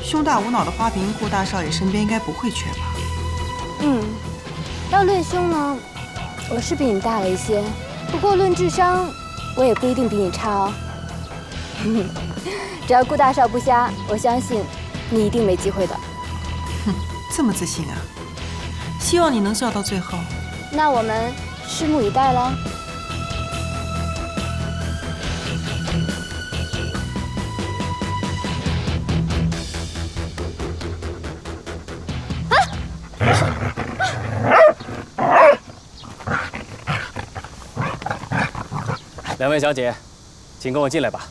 胸大无脑的花瓶，顾大少爷身边应该不会缺吧？要论胸呢，我是比你大了一些，不过论智商，我也不一定比你差哦。只要顾大少不瞎，我相信你一定没机会的。哼，这么自信啊！希望你能笑到最后。那我们拭目以待喽。两位小姐，请跟我进来吧。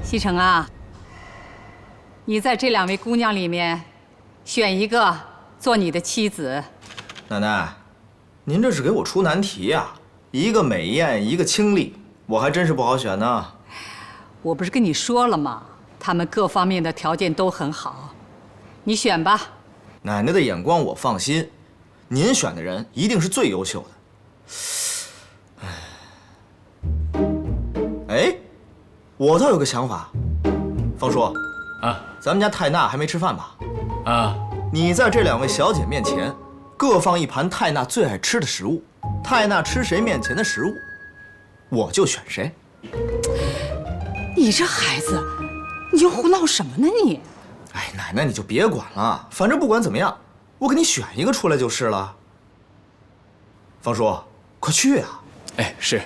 西城啊，你在这2位姑娘里面选一个做你的妻子。奶奶，您这是给我出难题呀！一个美艳，一个清丽，我还真是不好选呢。我不是跟你说了吗？她们各方面的条件都很好，你选吧。奶奶的眼光我放心，您选的人一定是最优秀的。哎，我倒有个想法，方叔，咱们家泰娜还没吃饭吧？你在这2位小姐面前，各放一盘泰娜最爱吃的食物，泰娜吃谁面前的食物，我就选谁。你这孩子，你又胡闹什么呢你？哎，奶奶你就别管了，反正不管怎么样，我给你选一个出来就是了。方叔，快去啊！哎，是。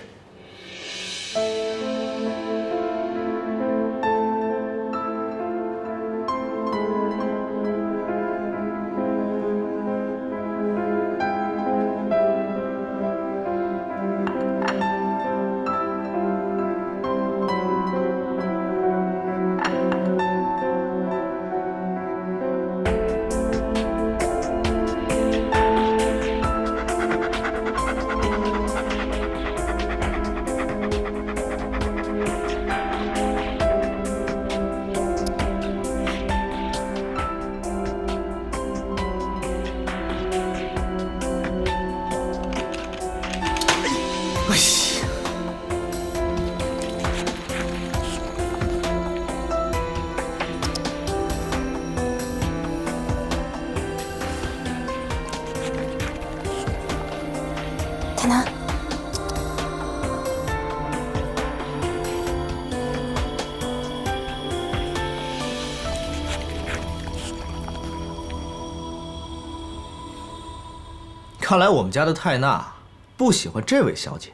泰娜，看来我们家的泰娜不喜欢这位小姐。